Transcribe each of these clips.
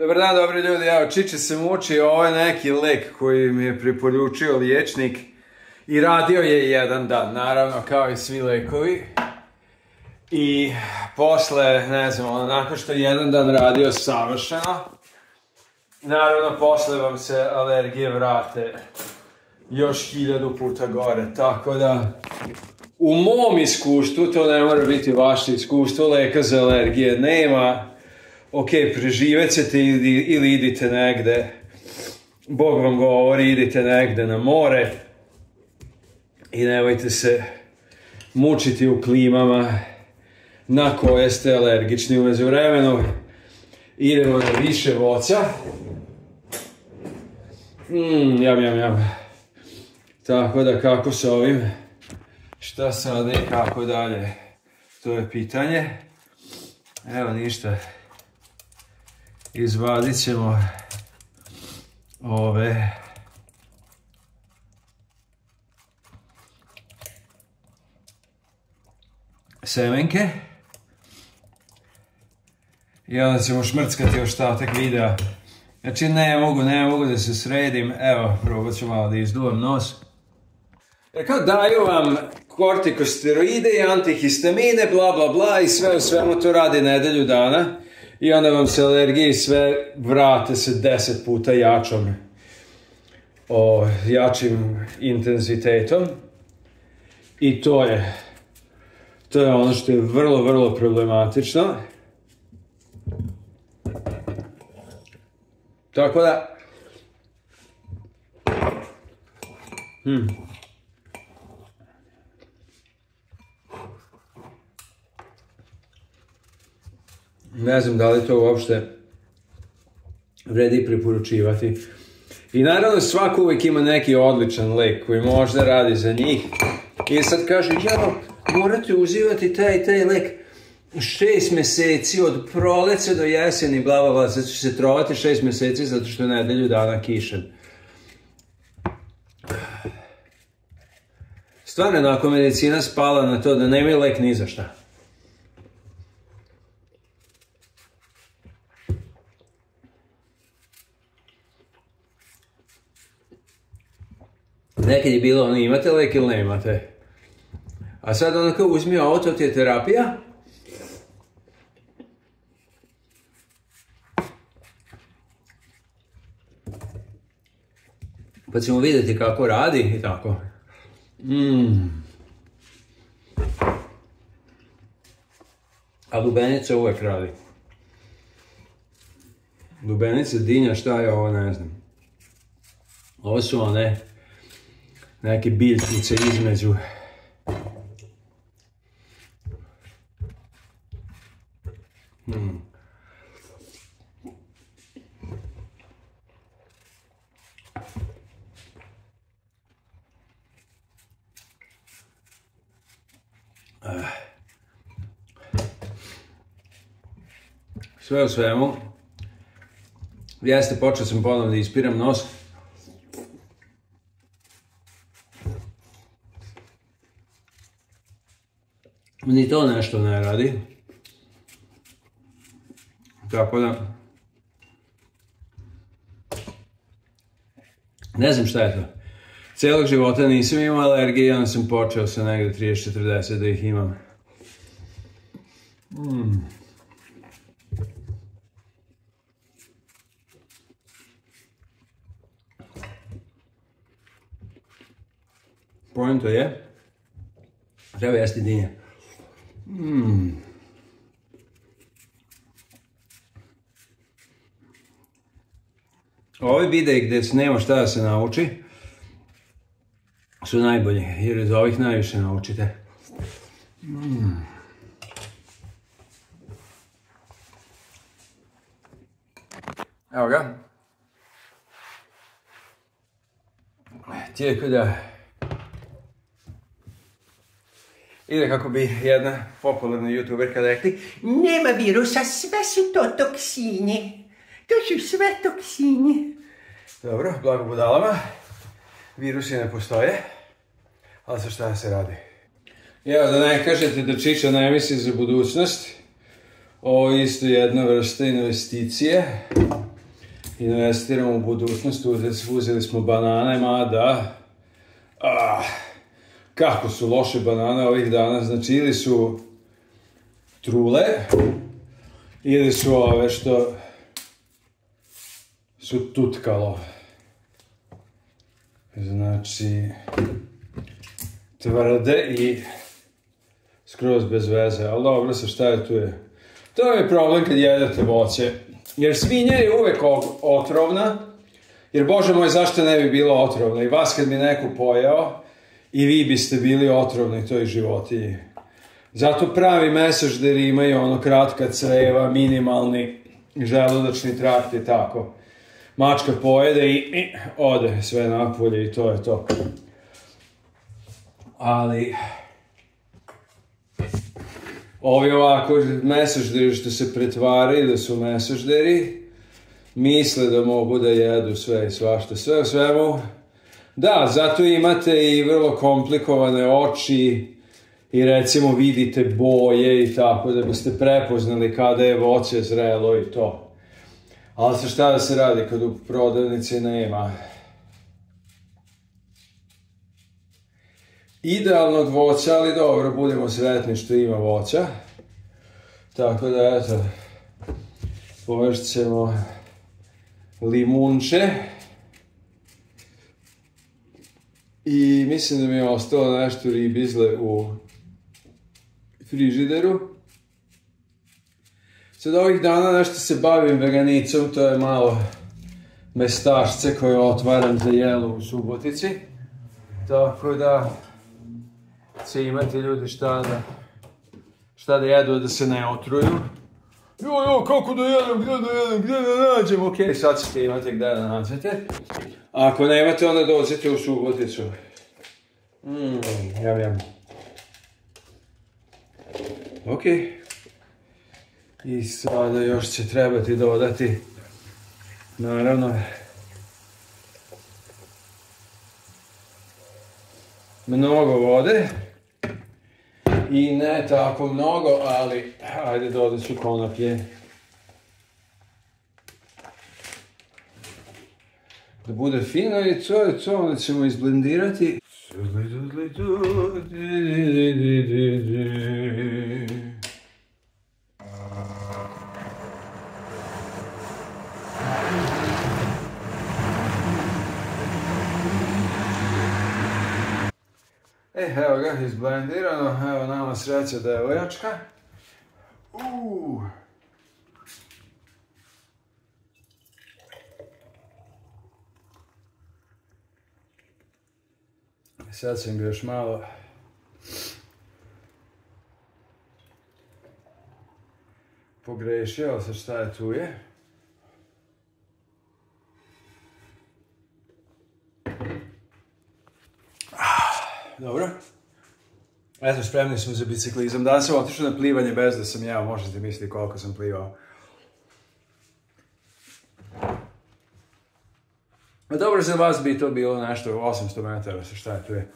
Dobar dan, dobri ljudi, evo Čiče se muči, ovo je neki lek koji mi je preporučio liječnik i radio je jedan dan, naravno kao i svi lekovi. I posle, ne znam, nakon što je jedan dan radio savršeno, naravno posle vam se alergije vrate još 1000 puta gore, tako da u mom iskustvu, to ne mora biti vaše iskustvo, leka za alergije nema. Ok, preživet ćete ili idite negde, Bog vam govori, idite negde na more i nemojte se mučiti u klimama na koje ste alergični. U međuvremenu idemo na više voća. Jam. Tako da kako s ovim, šta sad i kako dalje, to je pitanje. Evo ništa. Izvadit ćemo ove semenke i onda ćemo šmrckati ostatak videa. Znači ne mogu da se sredim. Evo, probat ću malo da izduvam nos. Kao daju vam kortikosteroide i antihistamine, bla bla bla, i sve u svemu to radi nedelju dana. I onda vam se alergije sve vrate se 10 puta jačim intenzitetom. I to je ono što je vrlo, vrlo problematično. Tako da... Ne znam da li to uopšte vredi preporučivati. I naravno svako uvijek ima neki odličan lek koji možda radi za njih. I sad kaže, morate uzimati taj lek 6 mjeseci od proleća do jeseni, bla bla bla, sad će se trovati 6 mjeseci zato što je nedelju dana kišan. Stvarno, ako medicina spala na to da nema lek ni za šta. Nekad je bilo, imate lek ili ne imate. A sad onako uzmi ovo, to ti je terapija. Pa ćemo vidjeti kako radi i tako. A lubenica uvijek radi. Lubenica, dinja, šta je ovo, ne znam. Ovo su one neke biljkice između. Sve u svemu, počeo sam ponovno da ispiram nos. Ni to nešto ne radi. Tako da... Ne znam šta je to. Cijelog života nisam imao alergije i onda sam počeo sa negdje 30-40 da ih imam. Poenta je, treba jesti dinje. Ovi videi gdje se nema šta da se nauči su najbolji, jer iz ovih najviše naučite. Evo ga. Tijeko da ide kako bi jedna popularna youtuberka rekli, nema virusa, sve su to toksini. To su sve toksini. Dobro, blago budalama. Virusi ne postoje. Ali sa šta se radi? Evo, da ne kažete da Čiča ne misli za budućnost. Ovo je isto jedna vrsta investicije. Investiramo u budućnost, uzeli smo banane, mada... kako su loše banane ovih dana, znači ili su trule, ili su ove što su tutkalo. Znači, tvrde i skroz bez veze, ali dobro se šta je tu je. To je problem kad jedete voće, jer svinja je uvek otrovna, jer Bože moj, zašto ne bi bilo otrovna? I vas kad bi neko pojeo, i vi biste bili otrovni toj životinji. Zato pravi mesožderi imaju ono kratka creva, minimalni želudačni trakt i tako. Mačka pojede i ode sve napolje i to je to. Ali ovi ovako mesožderi što se pretvaraju da su mesožderi, misle da mogu da jedu sve i svašta. Sve u svemu. Da, zato imate i vrlo komplikovane oči i recimo vidite boje i tako da biste prepoznali kada je voće zrelo i to. Ali sa šta da se radi kad u prodavnici nema idealnog voća, ali dobro, budemo sretni što ima voća. Tako da, eto, poješt ćemo limunče. I mislim da mi je ostalo nešto ribizle u frižideru. Sad ovih dana nešto se bavim veganicom, to je malo mestašce koje otvaram za jelo u Subotici. Tako da će imati ljudi šta da jedu da se ne otruju. Kako da jedem, gdje da nađem, okej, sad ćete imati gdje da nađete. A ako nemate, onda dođete u Suboticu. Jam. Ok. I sada još će trebati dodati, naravno, mnogo vode. I ne tako mnogo, ali ajde dodat ću konoplje. Da bude fino i to je to, onda ćemo izblendirati. Evo ga, izblendirano, evo nama sreća devoječka. Sad sam ga još malo pogrešio, ali sad šta je tu je. Dobro. Eto, spremni smo za biciklizam. Danas sam otišao na plivanje bez da sam jeo, možete misliti koliko sam plivao. A dobro, za vas bi to bilo nešto 800 metara, sa šta je tu je.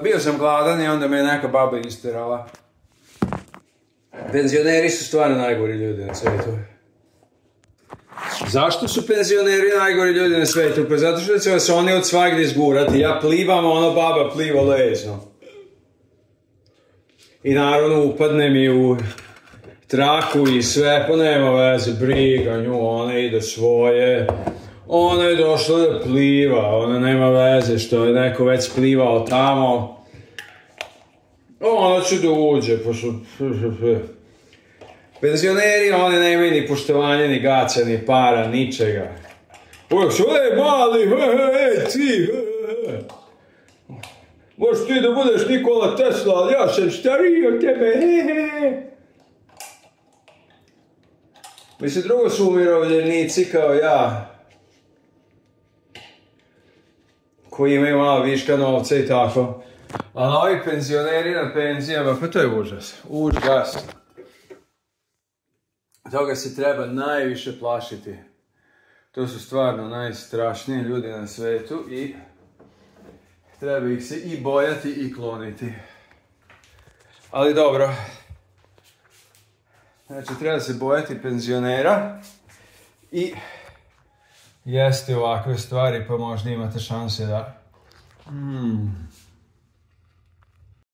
Bio sam gladan i onda me je neka baba isterala. Penzioneri su stvarno najgori ljudi na svijetu. Zašto su penzioneri najgori ljudi na svijetu? Pa zato što će vas oni od svagdje izgurati. Ja plivam, ono baba pliva ležno. I naravno upadne mi u traku i sve, pa nema veze, briga nju, ona ide svoje. Ona je došla da pliva, ona nema veze što je neko već plivao tamo. Ona će da uđe, pa su... Penzioneri, oni nemaju ni poštovanja, ni gaća, ni para, ničega. Uvijek su, mali, ti, možeš ti da budeš Nikola Tesla, ali ja sam stariji od tebe, Mislim, drugo su umirovljenici kao ja, koji imaju malo viška novca i tako. Ali ovi penzioneri na penzijama, pa to je užas, užas. Toga se treba najviše plašiti. To su stvarno najstrašniji ljudi na svetu i treba ih se i bojati i kloniti. Ali dobro, Znači, treba se bojati penzionera i jesti ovakve stvari, pa možda imate šanse da